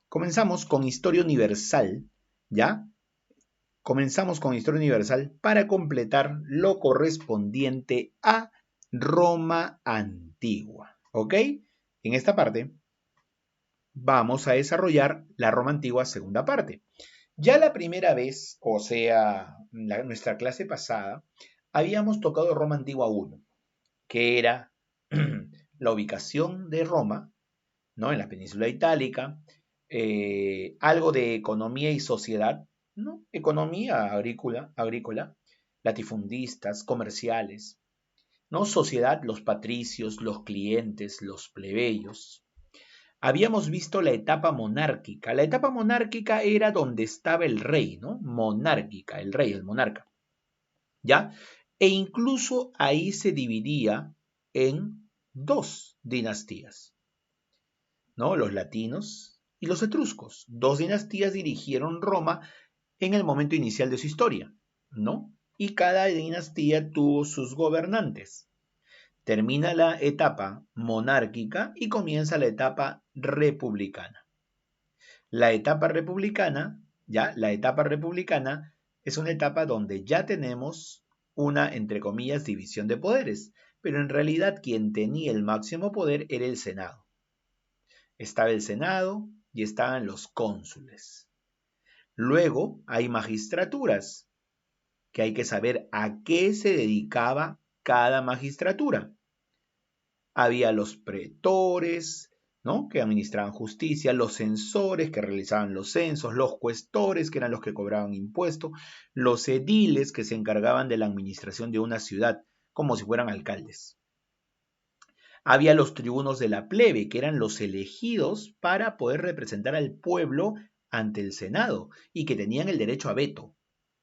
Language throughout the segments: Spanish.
Comenzamos con Historia Universal, ¿ya? Comenzamos con Historia Universal para completar lo correspondiente a Roma Antigua, ¿ok? En esta parte vamos a desarrollar la Roma Antigua segunda parte. Ya la primera vez, o sea, nuestra clase pasada, habíamos tocado Roma Antigua 1, que era la ubicación de Roma, ¿no? En la península itálica, algo de economía y sociedad, ¿no? Economía agrícola, latifundistas, comerciales, ¿no? Sociedad, los patricios, los clientes, los plebeyos. Habíamos visto la etapa monárquica. La etapa monárquica era donde estaba el rey, ¿no? Monárquica, el rey, el monarca, ¿ya? E incluso ahí se dividía en dos dinastías, ¿no? Los latinos y los etruscos. Dos dinastías dirigieron Roma en el momento inicial de su historia, ¿no? Y cada dinastía tuvo sus gobernantes. Termina la etapa monárquica y comienza la etapa republicana. La etapa republicana, ya, la etapa republicana es una etapa donde ya tenemos una, entre comillas, división de poderes, pero en realidad quien tenía el máximo poder era el Senado. Estaba el Senado y estaban los cónsules. Luego hay magistraturas, que hay que saber a qué se dedicaba cada magistratura. Había los pretores, ¿no? Que administraban justicia, los censores que realizaban los censos, los cuestores que eran los que cobraban impuestos, los ediles que se encargaban de la administración de una ciudad, como si fueran alcaldes. Había los tribunos de la plebe, que eran los elegidos para poder representar al pueblo ante el Senado y que tenían el derecho a veto,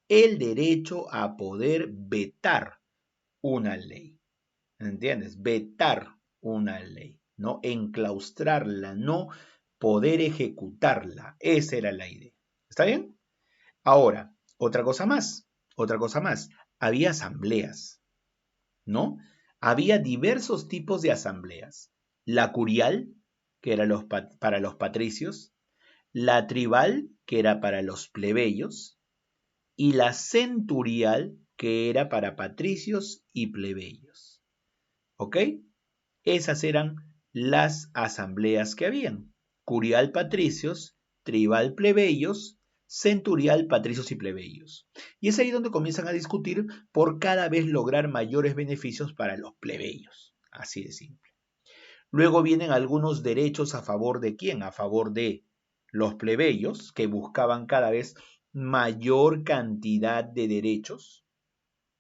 el derecho a poder vetar una ley. ¿Entiendes? Vetar una ley, no enclaustrarla, no poder ejecutarla. Esa era la idea. ¿Está bien? Ahora, otra cosa más. Había asambleas, ¿no? Había diversos tipos de asambleas. La curial, que era para los patricios, la tribal, que era para los plebeyos, y la centurial, que era para patricios y plebeyos. ¿Ok? Esas eran las asambleas que habían. Curial patricios, tribal plebeyos, centurial patricios y plebeyos. Y es ahí donde comienzan a discutir por cada vez lograr mayores beneficios para los plebeyos. Así de simple. Luego vienen algunos derechos a favor de quién, a favor de los plebeyos, que buscaban cada vez mayor cantidad de derechos,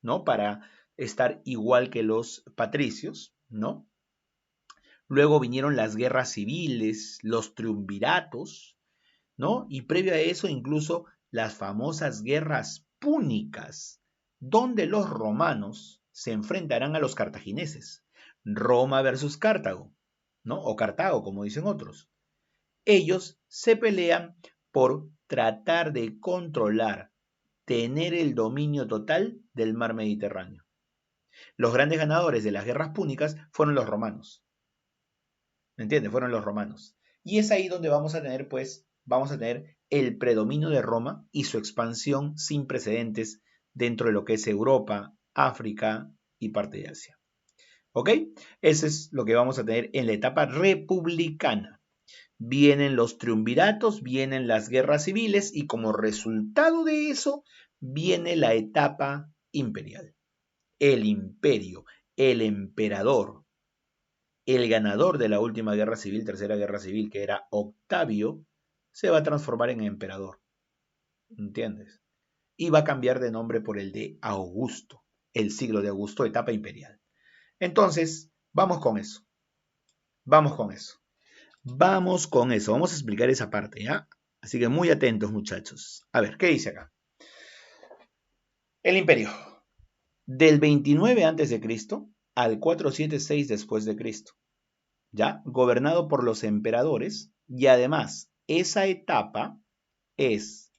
¿no? Para estar igual que los patricios, ¿no? Luego vinieron las guerras civiles, los triunviratos, ¿no? Y previo a eso incluso las famosas guerras púnicas, donde los romanos se enfrentarán a los cartagineses. Roma versus Cartago, ¿no? O Cartago, como dicen otros. Ellos se pelean por tratar de controlar, tener el dominio total del mar Mediterráneo. Los grandes ganadores de las guerras púnicas fueron los romanos. ¿Me entiendes? Fueron los romanos. Y es ahí donde vamos a tener, pues, vamos a tener el predominio de Roma y su expansión sin precedentes dentro de lo que es Europa, África y parte de Asia. ¿Ok? Eso es lo que vamos a tener en la etapa republicana. Vienen los triunviratos, vienen las guerras civiles y como resultado de eso viene la etapa imperial. El imperio, el emperador, el ganador de la última guerra civil, tercera guerra civil, que era Octavio, se va a transformar en emperador. ¿Entiendes? Y va a cambiar de nombre por el de Augusto, el siglo de Augusto, etapa imperial. Entonces, vamos con eso. Vamos con eso. Vamos con eso. Vamos a explicar esa parte, ¿ya? Así que muy atentos, muchachos. A ver, ¿qué dice acá? El imperio. Del 29 a.C. al 476 después de Cristo. ¿Ya? Gobernado por los emperadores y además esa etapa es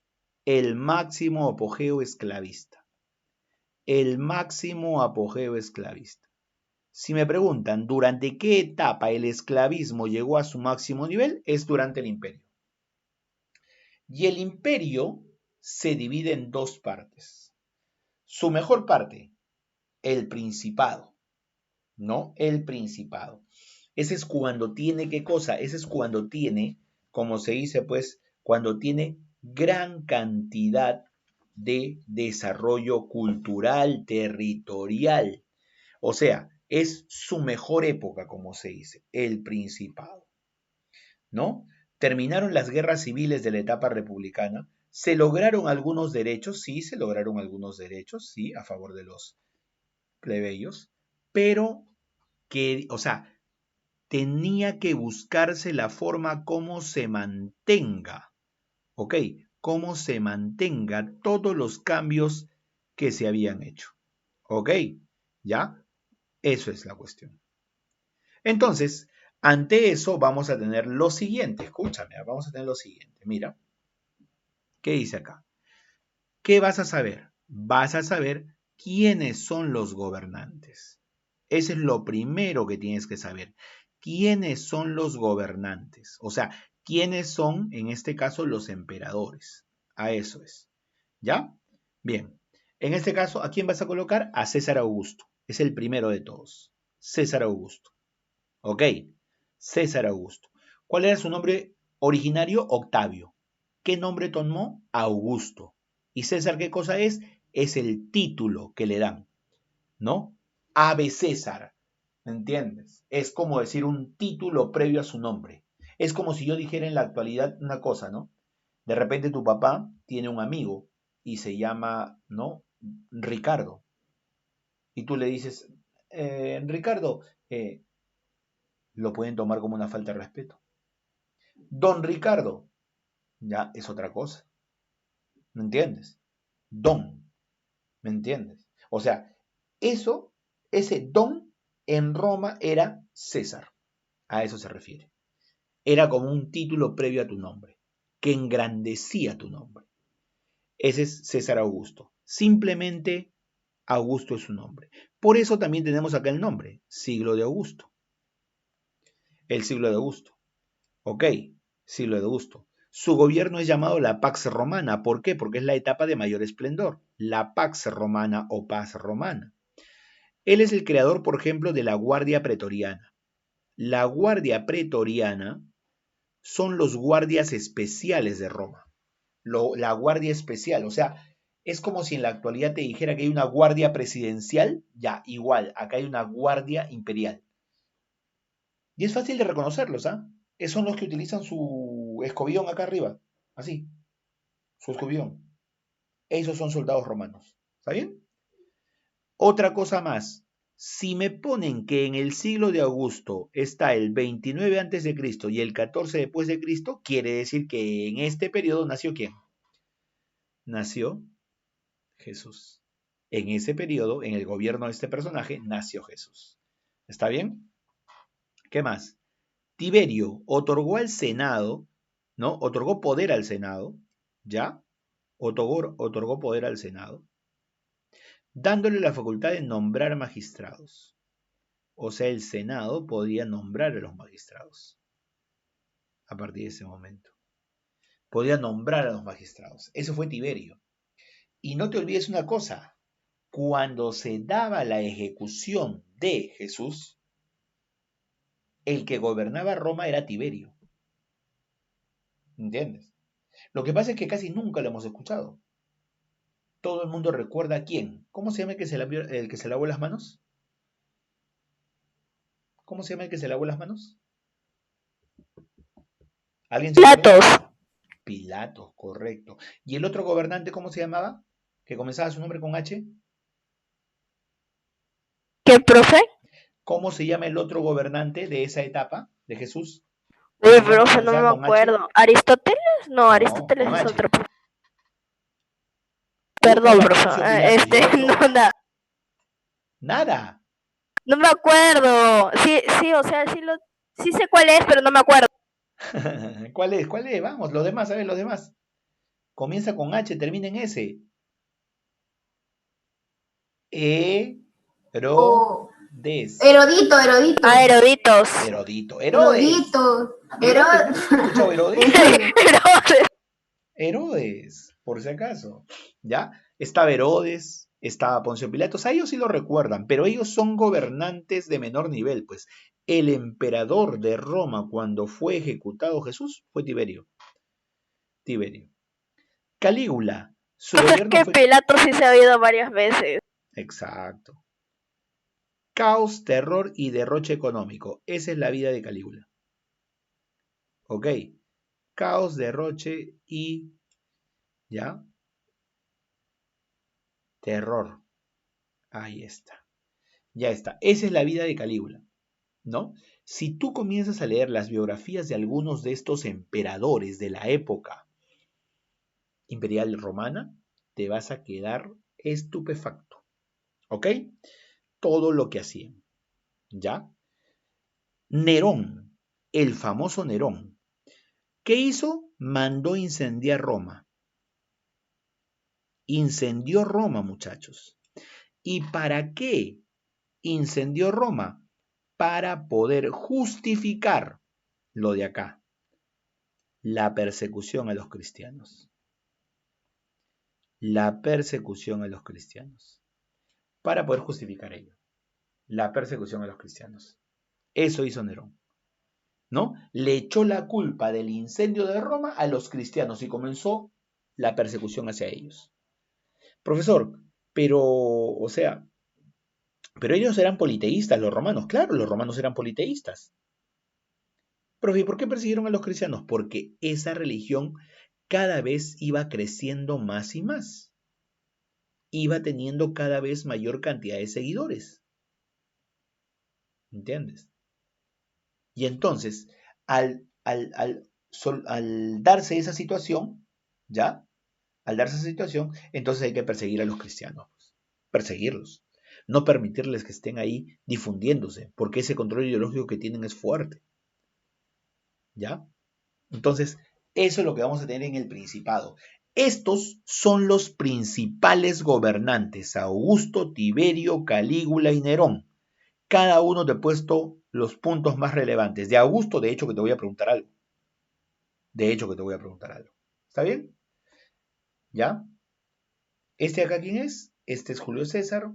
el máximo apogeo esclavista. El máximo apogeo esclavista. Si me preguntan durante qué etapa el esclavismo llegó a su máximo nivel, es durante el imperio. Y el imperio se divide en dos partes. Su mejor parte, el principado, ¿no? El principado. Ese es cuando tiene, ¿qué cosa? Ese es cuando tiene, como se dice, pues, cuando tiene gran cantidad de desarrollo cultural, territorial. O sea, es su mejor época, como se dice, el principado, ¿no? Terminaron las guerras civiles de la etapa republicana, se lograron algunos derechos, sí, se lograron algunos derechos, sí, a favor de los plebeyos, pero que, o sea, tenía que buscarse la forma como se mantenga, ¿ok? Cómo se mantenga todos los cambios que se habían hecho, ¿ok? ¿Ya? Eso es la cuestión. Entonces, ante eso vamos a tener lo siguiente, escúchame, vamos a tener lo siguiente, mira, ¿qué dice acá? ¿Qué vas a saber? Vas a saber quiénes son los gobernantes. Eso es lo primero que tienes que saber. ¿Quiénes son los gobernantes? O sea, ¿quiénes son, en este caso, los emperadores? A eso es. ¿Ya? Bien. En este caso, ¿a quién vas a colocar? A César Augusto. Es el primero de todos. César Augusto. ¿Ok? César Augusto. ¿Cuál era su nombre originario? Octavio. ¿Qué nombre tomó? Augusto. ¿Y César qué cosa es? Es el título que le dan, ¿no? Ave César, ¿me entiendes? Es como decir un título previo a su nombre. Es como si yo dijera en la actualidad una cosa, ¿no? De repente tu papá tiene un amigo y se llama, ¿no? Ricardo. Y tú le dices, Ricardo, lo pueden tomar como una falta de respeto. Don Ricardo, ya es otra cosa, ¿me entiendes? Don, ¿me entiendes? O sea, eso, ese don en Roma era César, a eso se refiere. Era como un título previo a tu nombre, que engrandecía tu nombre. Ese es César Augusto. Simplemente Augusto es su nombre. Por eso también tenemos acá el nombre, siglo de Augusto. El siglo de Augusto. ¿Ok? Siglo de Augusto. Su gobierno es llamado la Pax Romana. ¿Por qué? Porque es la etapa de mayor esplendor. La Pax Romana o Paz Romana. Él es el creador, por ejemplo, de la Guardia Pretoriana. La Guardia Pretoriana son los guardias especiales de Roma. La Guardia Especial, o sea, es como si en la actualidad te dijera que hay una Guardia Presidencial, ya, igual, acá hay una Guardia Imperial. Y es fácil de reconocerlos, ¿ah? Son los que utilizan su escobillón acá arriba, así, su escobillón. Esos son soldados romanos, ¿está bien? Otra cosa más, si me ponen que en el siglo de Augusto está el 29 a.C. y el 14 después de Cristo, quiere decir que en este periodo nació ¿quién? Nació Jesús. En ese periodo, en el gobierno de este personaje, nació Jesús. ¿Está bien? ¿Qué más? Tiberio otorgó al Senado, ¿no? Otorgó poder al Senado, ¿ya? Otorgó poder al Senado, dándole la facultad de nombrar magistrados. O sea, el Senado podía nombrar a los magistrados a partir de ese momento. Podía nombrar a los magistrados. Eso fue Tiberio. Y no te olvides una cosa, cuando se daba la ejecución de Jesús, el que gobernaba Roma era Tiberio. ¿Entiendes? Lo que pasa es que casi nunca lo hemos escuchado. Todo el mundo recuerda a quién. ¿Cómo se llama el que se lavó las manos? ¿Cómo se llama el que se lavó las manos? ¿Alguien se acuerda? Pilatos. Pilatos, correcto. ¿Y el otro gobernante cómo se llamaba? Que comenzaba su nombre con H. ¿Qué, profe? ¿Cómo se llama el otro gobernante de esa etapa de Jesús? Uy, Uno que profe, no comenzaba me con H. acuerdo. ¿Aristóteles? No, No, Aristóteles con es H. otro. Puta, Perdón, era profe. Poncio Pilatos. ¿Y el No, otro? nada. Nada. No me acuerdo. Sí, sí, o sea, sí sé cuál es, pero no me acuerdo. ¿Cuál es? ¿Cuál es? Vamos, los demás, ¿sabes? Los demás. Comienza con H, termina en S. O Herodes. Erodito, Erodito. Ah, eruditos. Herodito. Herodes. Erodito. Herodes. ¿Nunca has escuchado Herodes? Herodes. Herodes, por si acaso, ¿ya? Estaba Herodes, estaba Poncio Pilatos, a ellos sí lo recuerdan, pero ellos son gobernantes de menor nivel, pues. El emperador de Roma cuando fue ejecutado Jesús fue Tiberio. Tiberio. Calígula, su Pues es gobierno que fue... Pilato sí se ha oído varias veces. Exacto. Caos, terror y derroche económico. Esa es la vida de Calígula. ¿Ok? Caos, derroche y... ¿Ya? Terror. Ahí está. Ya está. Esa es la vida de Calígula, ¿no? Si tú comienzas a leer las biografías de algunos de estos emperadores de la época imperial romana, te vas a quedar estupefacto. ¿Ok? Todo lo que hacían. ¿Ya? Nerón, el famoso Nerón, ¿qué hizo? Mandó incendiar Roma. Incendió Roma, muchachos. ¿Y para qué incendió Roma? Para poder justificar lo de acá, la persecución a los cristianos. La persecución a los cristianos. Para poder justificar ello. La persecución a los cristianos. Eso hizo Nerón, ¿no? Le echó la culpa del incendio de Roma a los cristianos y comenzó la persecución hacia ellos. Profesor, pero, o sea, pero ellos eran politeístas, los romanos. Claro, los romanos eran politeístas. Profe, ¿y por qué persiguieron a los cristianos? Porque esa religión cada vez iba creciendo más y más. Iba teniendo cada vez mayor cantidad de seguidores. ¿Entiendes? Y entonces, al darse esa situación, ¿ya? Al darse esa situación, entonces hay que perseguir a los cristianos. Perseguirlos. No permitirles que estén ahí difundiéndose, porque ese control ideológico que tienen es fuerte. ¿Ya? Entonces, eso es lo que vamos a tener en el Principado. Estos son los principales gobernantes, Augusto, Tiberio, Calígula y Nerón. Cada uno te he puesto los puntos más relevantes. De Augusto, de hecho, que te voy a preguntar algo. ¿Está bien? ¿Ya? ¿Este acá quién es? Este es Julio César.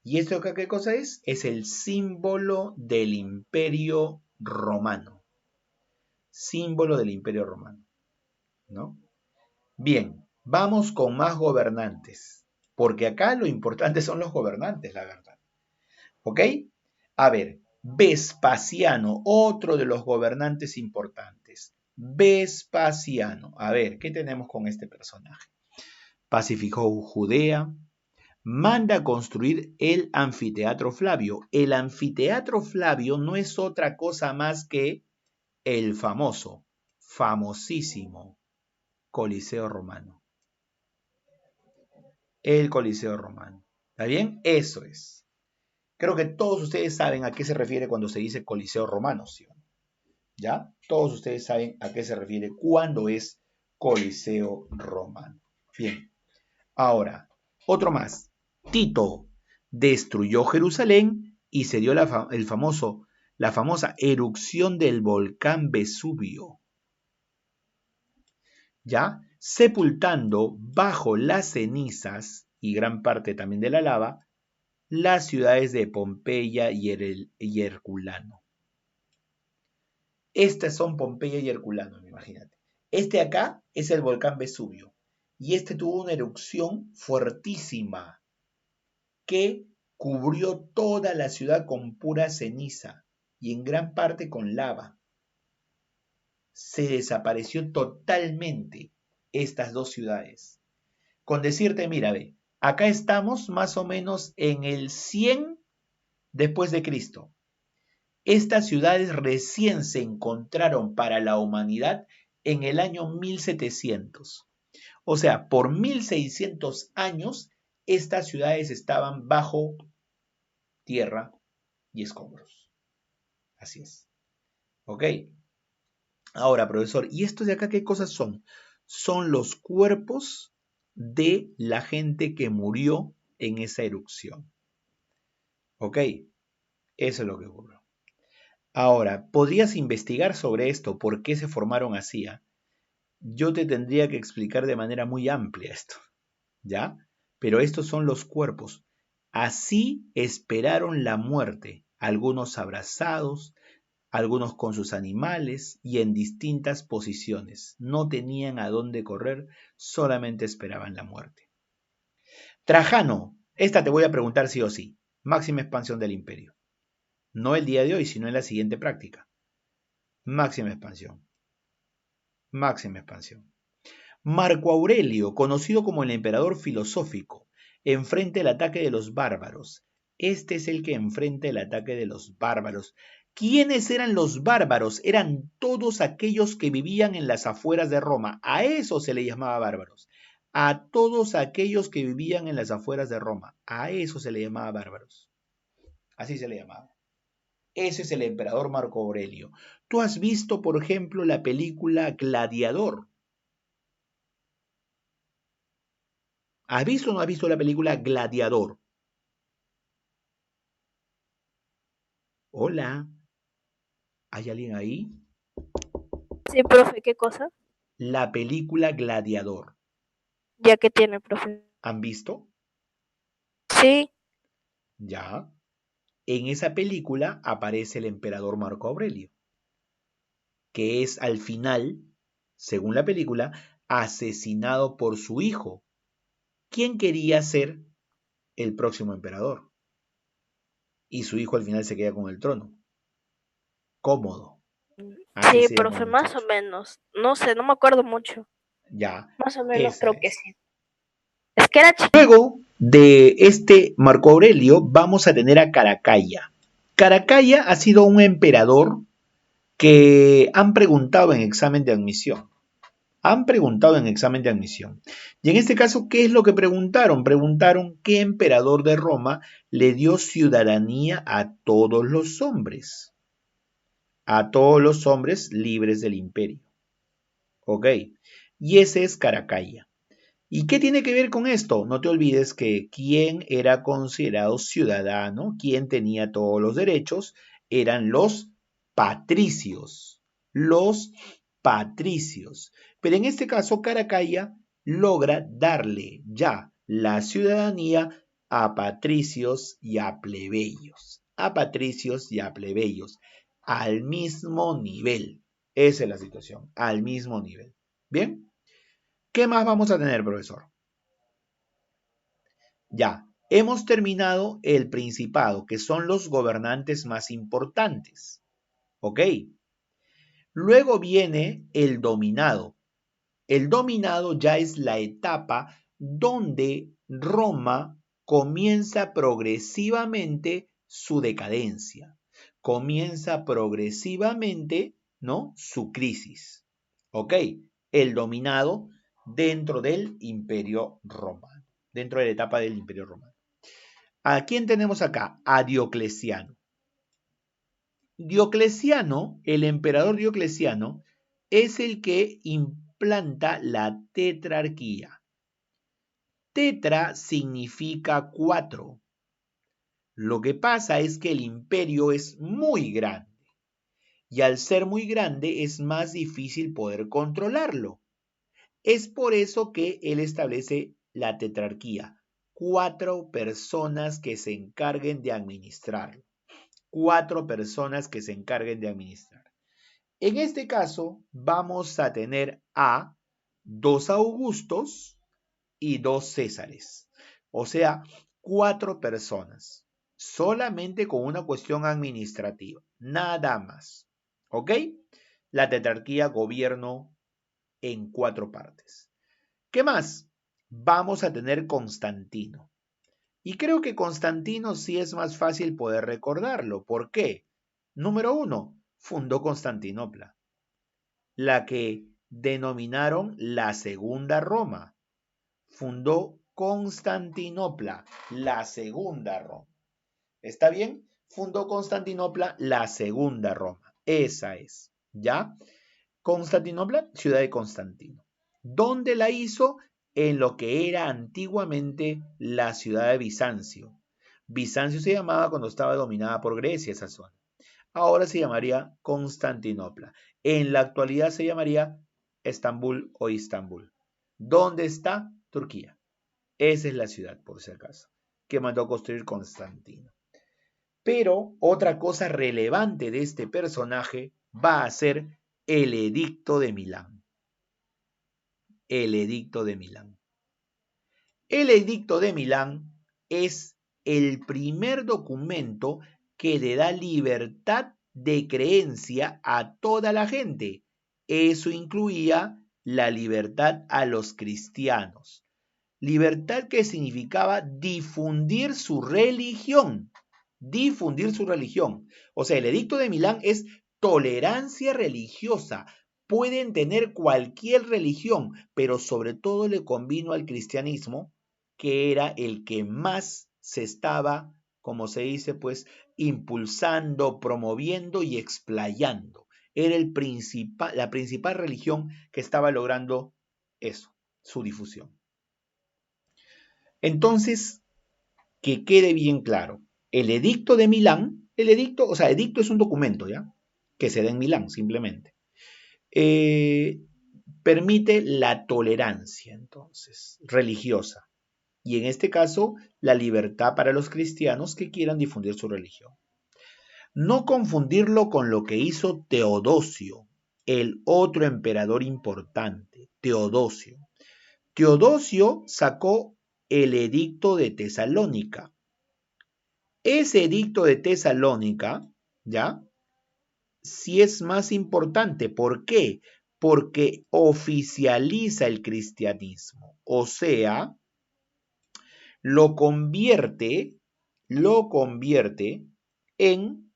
¿Y esto acá qué cosa es? Es el símbolo del Imperio Romano. Símbolo del Imperio Romano, ¿no? Bien, vamos con más gobernantes, porque acá lo importante son los gobernantes, la verdad. ¿Ok? A ver, Vespasiano, otro de los gobernantes importantes. Vespasiano. A ver, ¿qué tenemos con este personaje? Pacificó Judea, manda a construir el anfiteatro Flavio. El anfiteatro Flavio no es otra cosa más que el famoso, famosísimo Coliseo Romano. El Coliseo Romano. ¿Está bien? Eso es. Creo que todos ustedes saben a qué se refiere cuando se dice Coliseo Romano, ¿sí? ¿Ya? Todos ustedes saben a qué se refiere cuando es Coliseo Romano. Bien. Ahora, otro más. Tito destruyó Jerusalén y se dio la famosa erupción del volcán Vesubio. ¿Ya? Sepultando bajo las cenizas y gran parte también de la lava las ciudades de Pompeya y Herculano. Estas son Pompeya y Herculano, imagínate. Este acá es el volcán Vesubio y este tuvo una erupción fuertísima que cubrió toda la ciudad con pura ceniza y en gran parte con lava. Se desapareció totalmente estas dos ciudades. Con decirte, mira, ve, acá estamos más o menos en el 100 después de Cristo. Estas ciudades recién se encontraron para la humanidad en el año 1700. O sea, por 1600 años, estas ciudades estaban bajo tierra y escombros. Así es. ¿Ok? Ahora, profesor, ¿y estos de acá qué cosas son? Son los cuerpos de la gente que murió en esa erupción. ¿Ok? Eso es lo que ocurrió. Ahora, ¿podrías investigar sobre esto? ¿Por qué se formaron así? yo te tendría que explicar de manera muy amplia esto, ¿ya? Pero estos son los cuerpos. Así esperaron la muerte, algunos abrazados, algunos con sus animales y en distintas posiciones. No tenían a dónde correr, solamente esperaban la muerte. Trajano, esta te voy a preguntar sí o sí. Máxima expansión del imperio. No el día de hoy, sino en la siguiente práctica. Máxima expansión. Máxima expansión. Marco Aurelio, conocido como el emperador filosófico, enfrenta el ataque de los bárbaros. Este es el que enfrenta el ataque de los bárbaros. ¿Quiénes eran los bárbaros? Eran todos aquellos que vivían en las afueras de Roma. A eso se le llamaba bárbaros. A todos aquellos que vivían en las afueras de Roma. A eso se le llamaba bárbaros. Así se le llamaba. Ese es el emperador Marco Aurelio. ¿Tú has visto, por ejemplo, la película Gladiador? ¿Has visto o no has visto la película Gladiador? Hola, ¿hay alguien ahí? Sí, profe, ¿qué cosa? La película Gladiador. Ya que tiene, profe. ¿Han visto? Sí, Ya. En esa película aparece el emperador Marco Aurelio, que es al final, según la película, asesinado por su hijo. ¿Quién quería ser el próximo emperador? Y su hijo al final se queda con el trono. Cómodo. Así sí, se llama el profe, más o muchacho. menos. No sé, no me acuerdo mucho. Ya, Más o menos esa creo que es. sí. Es que era chiquito. Luego de este Marco Aurelio vamos a tener a Caracalla. Caracalla ha sido un emperador que han preguntado en examen de admisión. Han preguntado en examen de admisión. Y en este caso, ¿qué es lo que preguntaron? Preguntaron qué emperador de Roma le dio ciudadanía a todos los hombres. A todos los hombres libres del imperio. ¿Ok? Y ese es Caracalla. ¿Y qué tiene que ver con esto? No te olvides que quien era considerado ciudadano, quien tenía todos los derechos, eran los patricios. Los patricios. Pero en este caso, Caracalla logra darle ya la ciudadanía a patricios y a plebeyos. A patricios y a plebeyos. Al mismo nivel. Esa es la situación. Al mismo nivel. ¿Bien? ¿Qué más vamos a tener, profesor? Ya, hemos terminado el principado, que son los gobernantes más importantes. ¿Ok? Luego viene el dominado. El dominado ya es la etapa donde Roma comienza progresivamente su decadencia. Comienza progresivamente, ¿no? Su crisis. ¿Ok? El dominado dentro del Imperio Romano, dentro de la etapa del Imperio Romano. ¿A quién tenemos acá? A Diocleciano. Diocleciano, el emperador Diocleciano, es el que implanta la tetrarquía. Tetra significa 4. Lo que pasa es que el imperio es muy grande y al ser muy grande es más difícil poder controlarlo. Es por eso que él establece la tetrarquía. 4 personas que se encarguen de administrarlo. 4 personas que se encarguen de administrar. En este caso, vamos a tener a 2 Augustos y 2 Césares. O sea, 4 personas. Solamente con una cuestión administrativa. Nada más. ¿Ok? La tetrarquía gobierno en 4 partes. ¿Qué más? Vamos a tener Constantino. Y creo que Constantino sí es más fácil poder recordarlo. ¿Por qué? Número 1, fundó Constantinopla, la que denominaron la Segunda Roma. Fundó Constantinopla, la Segunda Roma. ¿Está bien? Fundó Constantinopla, la Segunda Roma. Esa es. ¿Ya? Constantinopla, ciudad de Constantino. ¿Dónde la hizo? En lo que era antiguamente la ciudad de Bizancio. Bizancio se llamaba cuando estaba dominada por Grecia esa zona. Ahora se llamaría Constantinopla. En la actualidad se llamaría Estambul o Istambul. ¿Dónde está? Turquía. Esa es la ciudad, por si acaso, que mandó construir Constantino. Pero otra cosa relevante de este personaje va a ser el Edicto de Milán. El Edicto de Milán. El Edicto de Milán es el primer documento que le da libertad de creencia a toda la gente. Eso incluía la libertad a los cristianos. Libertad que significaba difundir su religión. Difundir su religión. O sea, el Edicto de Milán es tolerancia religiosa. Pueden tener cualquier religión, pero sobre todo le convino al cristianismo, que era el que más se estaba, como se dice, pues, impulsando, promoviendo y explayando. Era la principal religión que estaba logrando eso, su difusión. Entonces, que quede bien claro, el Edicto de Milán, edicto es un documento, ¿ya? Que se da en Milán, simplemente. Permite la tolerancia, entonces, religiosa. Y en este caso, la libertad para los cristianos que quieran difundir su religión. No confundirlo con lo que hizo Teodosio, el otro emperador importante, Teodosio. Teodosio sacó el Edicto de Tesalónica. Ese Edicto de Tesalónica, ¿ya? Sí es más importante. ¿Por qué? Porque oficializa el cristianismo. O sea, lo convierte en,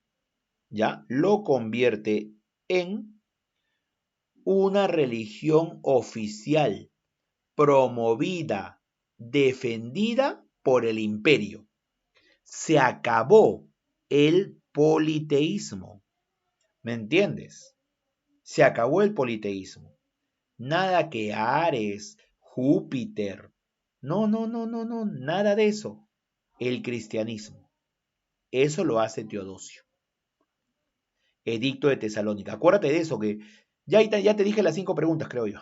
¿ya? Lo convierte en una religión oficial, promovida, defendida por el imperio. Se acabó el politeísmo. ¿Me entiendes? Se acabó el politeísmo. Nada que Ares, Júpiter. No, nada de eso. El cristianismo. Eso lo hace Teodosio. Edicto de Tesalónica. Acuérdate de eso, que ya te dije las 5 preguntas, creo yo.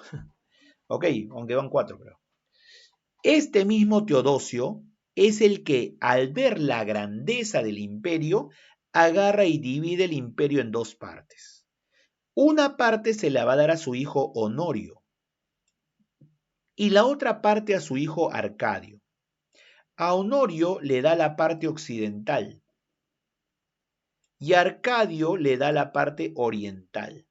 Ok, aunque van 4, creo. Este mismo Teodosio es el que, al ver la grandeza del imperio, agarra y divide el imperio en 2 partes. Una parte se la va a dar a su hijo Honorio y la otra parte a su hijo Arcadio. A Honorio le da la parte occidental y a Arcadio le da la parte oriental.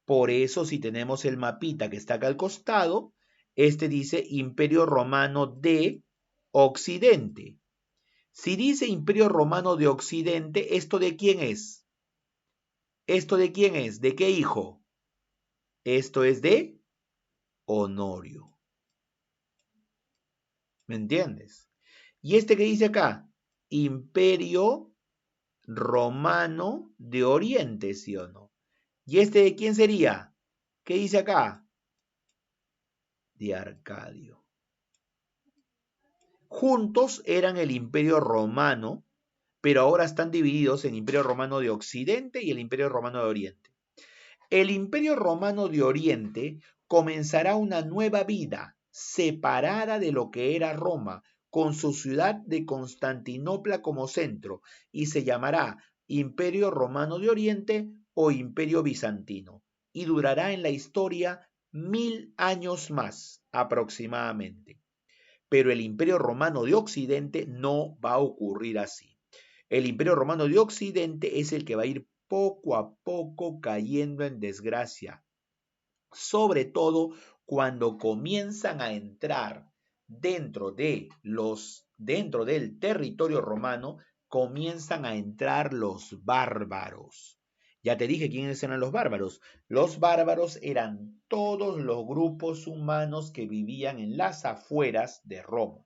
Por eso, si tenemos el mapita que está acá al costado, este dice Imperio Romano de Occidente. Si dice Imperio Romano de Occidente, ¿esto de quién es? ¿Esto de quién es? ¿De qué hijo? Esto es de Honorio. ¿Me entiendes? Y este que dice acá, Imperio Romano de Oriente, ¿sí o no? ¿Y este de quién sería? ¿Qué dice acá? De Arcadio. Juntos eran el Imperio Romano, pero ahora están divididos en Imperio Romano de Occidente y el Imperio Romano de Oriente. El Imperio Romano de Oriente comenzará una nueva vida, separada de lo que era Roma, con su ciudad de Constantinopla como centro, y se llamará Imperio Romano de Oriente o Imperio Bizantino, y durará en la historia 1000 años más aproximadamente. Pero el Imperio Romano de Occidente no va a ocurrir así. El Imperio Romano de Occidente es el que va a ir poco a poco cayendo en desgracia, sobre todo cuando comienzan a entrar dentro del territorio romano, comienzan a entrar los bárbaros. Ya te dije quiénes eran los bárbaros. Los bárbaros eran todos los grupos humanos que vivían en las afueras de Roma.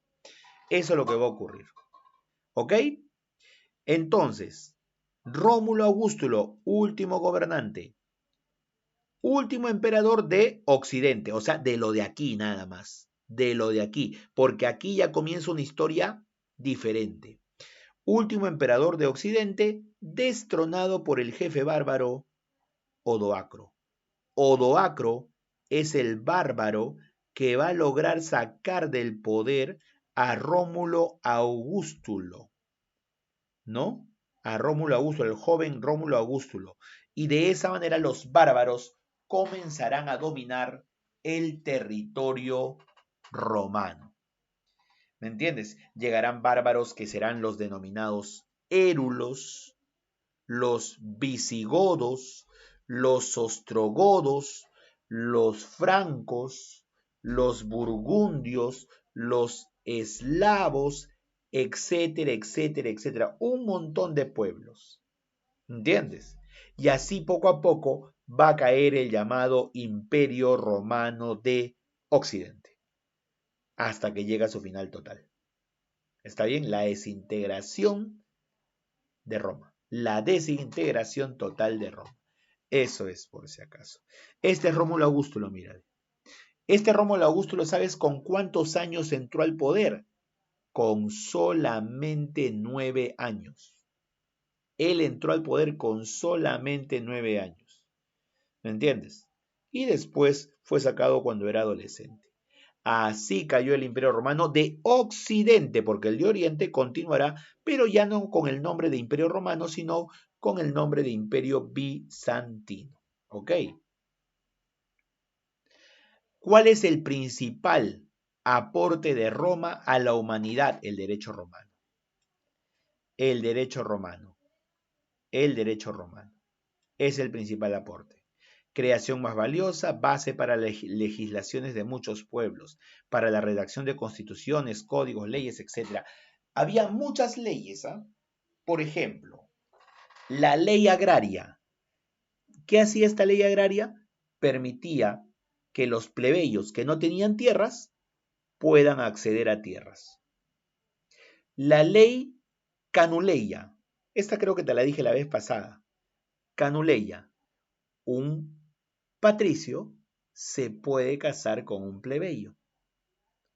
Eso es lo que va a ocurrir. ¿Ok? Entonces, Rómulo Augustulo, último gobernante, último emperador de Occidente, o sea, de lo de aquí nada más, de lo de aquí, porque aquí ya comienza una historia diferente. Último emperador de Occidente, destronado por el jefe bárbaro Odoacro. Odoacro es el bárbaro que va a lograr sacar del poder a Rómulo Augustulo, ¿no? A Rómulo Augustulo, el joven Rómulo Augustulo. Y de esa manera los bárbaros comenzarán a dominar el territorio romano. ¿Me entiendes? Llegarán bárbaros que serán los denominados érulos, los visigodos, los ostrogodos, los francos, los burgundios, los eslavos, etcétera, etcétera, etcétera. Un montón de pueblos. ¿Entiendes? Y así poco a poco va a caer el llamado Imperio Romano de Occidente, hasta que llega a su final total. ¿Está bien? La desintegración de Roma. La desintegración total de Roma. Eso es, por si acaso. Este es Rómulo Augustulo, mira. Este Rómulo Augustulo, ¿sabes con cuántos años entró al poder? Con solamente 9 años. Él entró al poder con solamente 9 años. ¿Me entiendes? Y después fue sacado cuando era adolescente. Así cayó el Imperio Romano de Occidente, porque el de Oriente continuará, pero ya no con el nombre de Imperio Romano, sino con el nombre de Imperio Bizantino. ¿Ok? ¿Cuál es el principal aporte de Roma a la humanidad? El derecho romano. El derecho romano. El derecho romano. Es el principal aporte. Creación más valiosa, base para legislaciones de muchos pueblos, para la redacción de constituciones, códigos, leyes, etc. Había muchas leyes, ¿eh? Por ejemplo, la ley agraria. ¿Qué hacía esta ley agraria? Permitía que los plebeyos que no tenían tierras puedan acceder a tierras. La ley Canuleia. Esta creo que te la dije la vez pasada. Canuleia. Un patricio se puede casar con un plebeyo.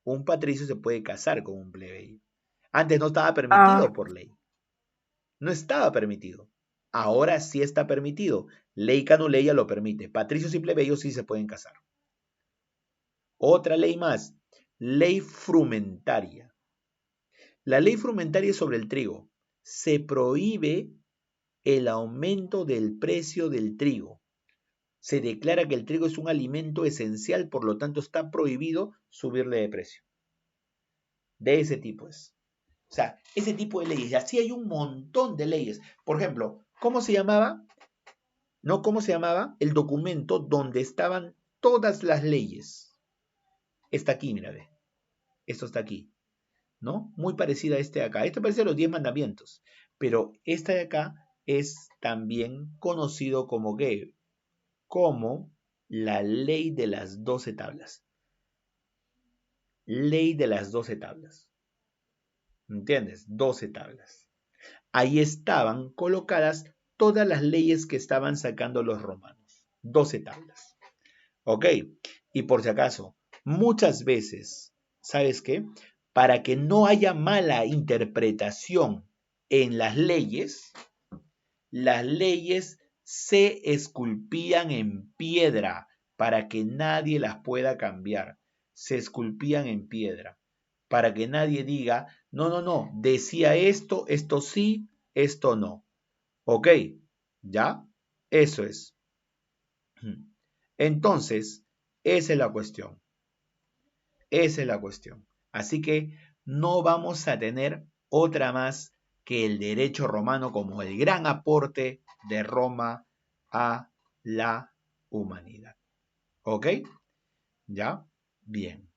Un patricio se puede casar con un plebeyo. Antes no estaba permitido por ley. No estaba permitido. Ahora sí está permitido. Ley Canuleia lo permite. Patricios y plebeyos sí se pueden casar. Otra ley más. Ley frumentaria. La ley frumentaria es sobre el trigo. Se prohíbe el aumento del precio del trigo. Se declara que el trigo es un alimento esencial, por lo tanto está prohibido subirle de precio. De ese tipo es. O sea, ese tipo de leyes. Y así hay un montón de leyes. Por ejemplo, ¿cómo se llamaba? No, ¿cómo se llamaba? El documento donde estaban todas las leyes. Está aquí, mira, ve. Esto está aquí, ¿no? Muy parecida a este de acá. Esto parece a los 10 mandamientos. Pero esta de acá es también conocido como ¿qué? Como la ley de las 12 tablas. Ley de las 12 tablas. ¿Entiendes? 12 tablas. Ahí estaban colocadas todas las leyes que estaban sacando los romanos. 12 tablas. ¿Ok? Y por si acaso, muchas veces, ¿sabes qué? Para que no haya mala interpretación en las leyes se esculpían en piedra para que nadie las pueda cambiar. Se esculpían en piedra para que nadie diga, no, decía esto, esto sí, esto no. ¿Ok? ¿Ya? Eso es. Entonces, esa es la cuestión. Esa es la cuestión. Así que no vamos a tener otra más que el derecho romano como el gran aporte de Roma a la humanidad. ¿Ok? ¿Ya? Bien.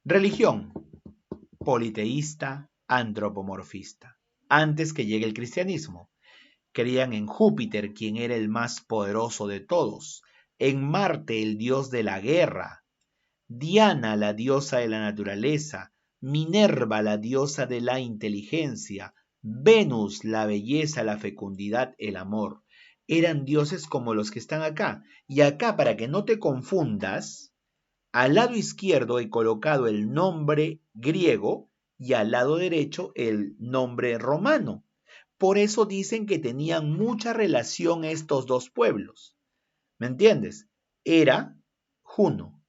Religión. Politeísta, antropomorfista. Antes que llegue el cristianismo. Creían en Júpiter, quien era el más poderoso de todos, en Marte, el dios de la guerra, Diana, la diosa de la naturaleza, Minerva, la diosa de la inteligencia, Venus, la belleza, la fecundidad, el amor. Eran dioses como los que están acá. Y acá, para que no te confundas, al lado izquierdo he colocado el nombre griego y al lado derecho el nombre romano. Por eso dicen que tenían mucha relación estos dos pueblos. ¿Me entiendes? Hera, Juno,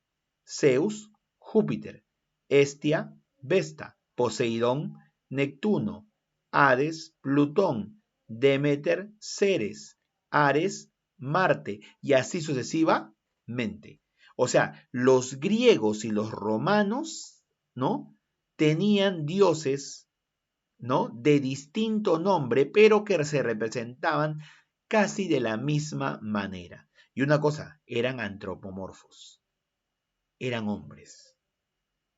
Zeus, Júpiter, Hestia, Vesta, Poseidón, Neptuno, Hades, Plutón, Demeter, Ceres, Ares, Marte, y así sucesivamente. O sea, los griegos y los romanos, ¿no? Tenían dioses, ¿no? De distinto nombre, pero que se representaban casi de la misma manera. Y una cosa, eran antropomorfos, eran hombres,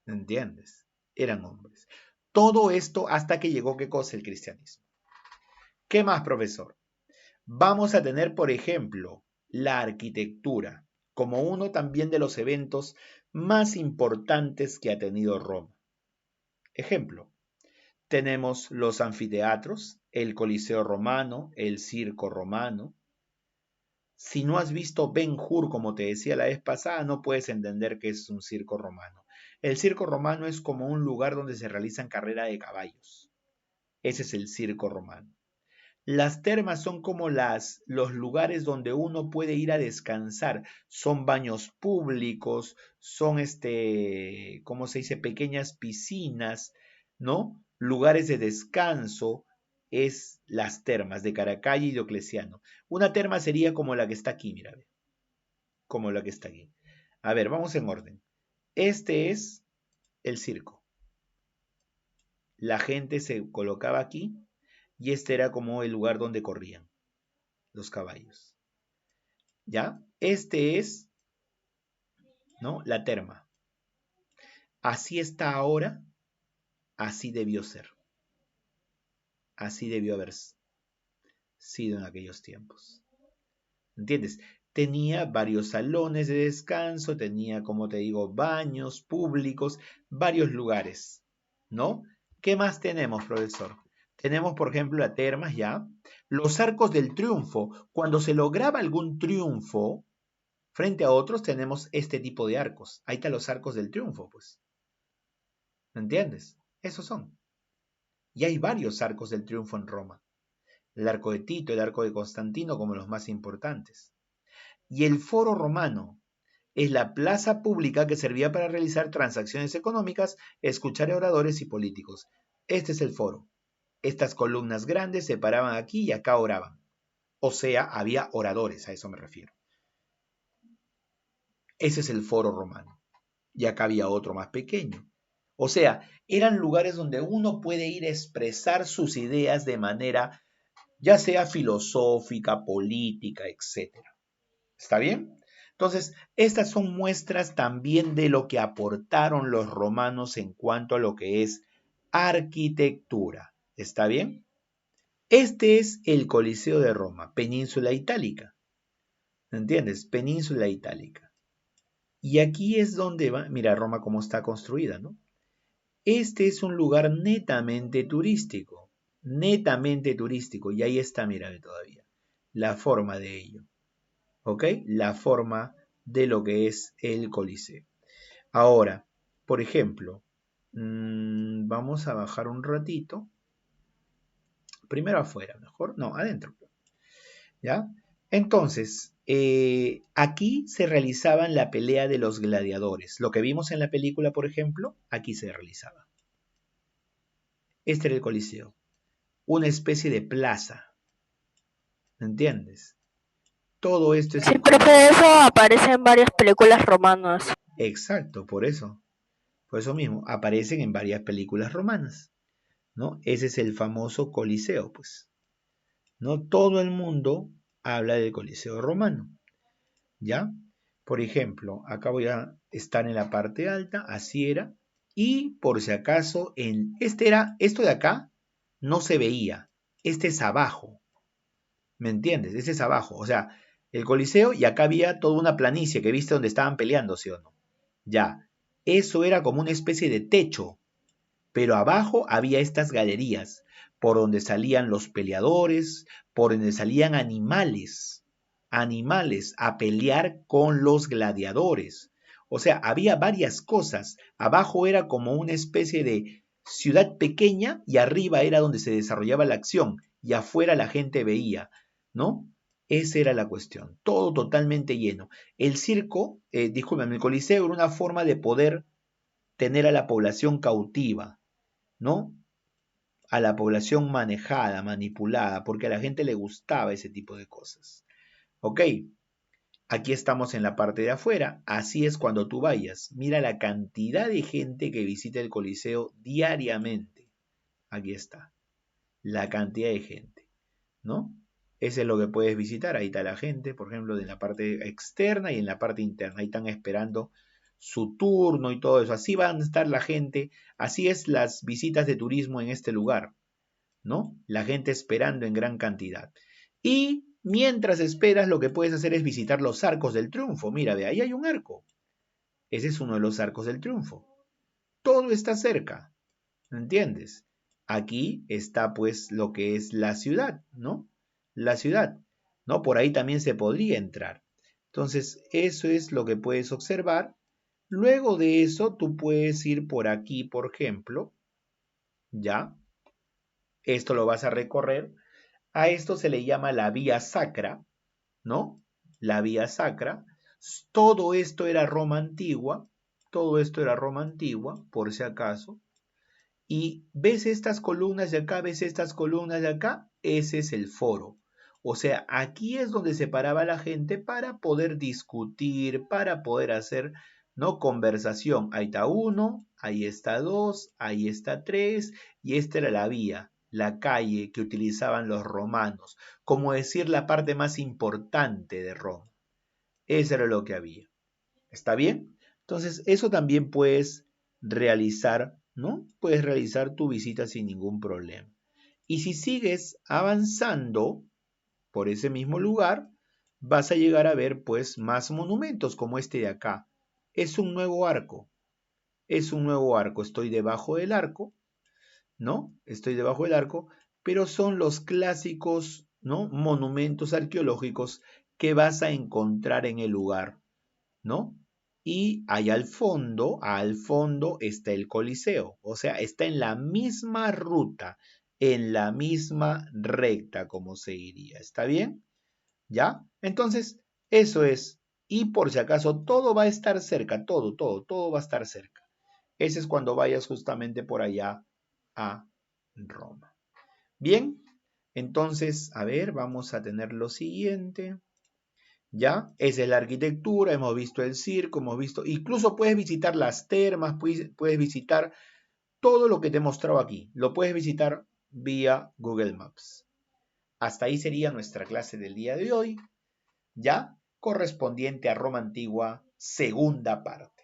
¿entiendes? Eran hombres. Todo esto hasta que llegó, ¿qué cosa? El cristianismo. ¿Qué más, profesor? Vamos a tener, por ejemplo, la arquitectura, como uno también de los eventos más importantes que ha tenido Roma. Ejemplo, tenemos los anfiteatros, el Coliseo romano, el Circo romano. Si no has visto Ben-Hur, como te decía la vez pasada, no puedes entender qué es un circo romano. El circo romano es como un lugar donde se realizan carreras de caballos. Ese es el circo romano. Las termas son como los lugares donde uno puede ir a descansar. Son baños públicos, son ¿cómo se dice? Pequeñas piscinas, ¿no? Lugares de descanso. Es las termas de Caracalla y Diocleciano. Una terma sería como la que está aquí, mira, como la que está aquí. A ver, vamos en orden. Este es el circo. La gente se colocaba aquí y este era como el lugar donde corrían los caballos. ¿Ya? Este es, ¿no? La terma. Así está ahora, así debió ser. Así debió haber sido en aquellos tiempos. ¿Entiendes? Tenía varios salones de descanso, tenía, como te digo, baños públicos, varios lugares, ¿no? ¿Qué más tenemos, profesor? Tenemos, por ejemplo, las termas, ¿ya? Los arcos del triunfo. Cuando se lograba algún triunfo frente a otros, tenemos este tipo de arcos. Ahí están los arcos del triunfo, pues. ¿Me entiendes? Esos son. Y hay varios arcos del triunfo en Roma. El arco de Tito, el arco de Constantino como los más importantes. Y el foro romano es la plaza pública que servía para realizar transacciones económicas, escuchar a oradores y políticos. Este es el foro. Estas columnas grandes se paraban aquí y acá oraban. O sea, había oradores, a eso me refiero. Ese es el foro romano. Y acá había otro más pequeño. O sea, eran lugares donde uno puede ir a expresar sus ideas de manera, ya sea filosófica, política, etc. ¿Está bien? Entonces, estas son muestras también de lo que aportaron los romanos en cuanto a lo que es arquitectura. ¿Está bien? Este es el Coliseo de Roma, Península Itálica. ¿Entiendes? Península Itálica. Y aquí es donde va, mira Roma cómo está construida, ¿no? Este es un lugar netamente turístico, y ahí está, mira todavía, la forma de ello. ¿Ok? La forma de lo que es el Coliseo. Ahora, por ejemplo, vamos a bajar un ratito. Primero afuera, mejor. No, adentro. ¿Ya? Entonces, aquí se realizaban la pelea de los gladiadores. Lo que vimos en la película, por ejemplo, aquí se realizaba. Este era el Coliseo. Una especie de plaza. ¿Entiendes? Todo esto es Sí, el pero Coliseo. que eso aparece en varias películas romanas. Exacto, por eso. Por eso mismo, aparecen en varias películas romanas, ¿no? Ese es el famoso Coliseo, pues. No todo el mundo habla del Coliseo romano, ¿ya? Por ejemplo, acá voy a estar en la parte alta, así era, y por si acaso, esto de acá no se veía, este es abajo, ¿me entiendes? Este es abajo, o sea, el Coliseo y acá había toda una planicie que viste donde estaban peleando, ¿sí o no? Ya, eso era como una especie de techo, pero abajo había estas galerías por donde salían los peleadores, por donde salían animales a pelear con los gladiadores. O sea, había varias cosas. Abajo era como una especie de ciudad pequeña y arriba era donde se desarrollaba la acción y afuera la gente veía, ¿no? Esa era la cuestión, todo totalmente lleno. El circo, discúlpame, el Coliseo era una forma de poder tener a la población cautiva, ¿no? A la población manejada, manipulada, porque a la gente le gustaba ese tipo de cosas. Ok, aquí estamos en la parte de afuera, así es cuando tú vayas. Mira la cantidad de gente que visita el Coliseo diariamente. Aquí está, la cantidad de gente, ¿no? Ese es lo que puedes visitar. Ahí está la gente, por ejemplo, en la parte externa y en la parte interna. Ahí están esperando su turno y todo eso. Así van a estar la gente. Así es las visitas de turismo en este lugar, ¿no? La gente esperando en gran cantidad. Y mientras esperas, lo que puedes hacer es visitar los arcos del triunfo. Mira, ve, ahí hay un arco. Ese es uno de los arcos del triunfo. Todo está cerca, ¿entiendes? Aquí está pues lo que es la ciudad, ¿no? La ciudad, ¿no? Por ahí también se podría entrar. Entonces, eso es lo que puedes observar. Luego de eso, tú puedes ir por aquí, por ejemplo, ¿ya? Esto lo vas a recorrer. A esto se le llama la vía sacra, ¿no? La vía sacra. Todo esto era Roma antigua, todo esto era Roma antigua, por si acaso. Y ves estas columnas de acá, ves estas columnas de acá, ese es el foro. O sea, aquí es donde se paraba la gente para poder discutir, para poder hacer, ¿no? Conversación. Ahí está uno, ahí está dos, ahí está tres, y esta era la vía, la calle que utilizaban los romanos, como decir la parte más importante de Roma. Eso era lo que había. ¿Está bien? Entonces, eso también puedes realizar, ¿no? Puedes realizar tu visita sin ningún problema. Y si sigues avanzando por ese mismo lugar, vas a llegar a ver pues más monumentos como este de acá. Es un nuevo arco. Es un nuevo arco. Estoy debajo del arco, ¿no? Estoy debajo del arco, pero son los clásicos, ¿no? Monumentos arqueológicos que vas a encontrar en el lugar, ¿no? Y allá al fondo está el Coliseo, o sea, está en la misma ruta, en la misma recta, como se diría. ¿Está bien? ¿Ya? Entonces, eso es. Y por si acaso, todo va a estar cerca, todo va a estar cerca. Ese es cuando vayas justamente por allá a Roma. Bien, entonces, a ver, vamos a tener lo siguiente. ¿Ya? Esa es la arquitectura, hemos visto el circo, hemos visto, incluso puedes visitar las termas, puedes visitar todo lo que te he mostrado aquí, lo puedes visitar vía Google Maps. Hasta ahí sería nuestra clase del día de hoy, ¿ya? Correspondiente a Roma Antigua, segunda parte.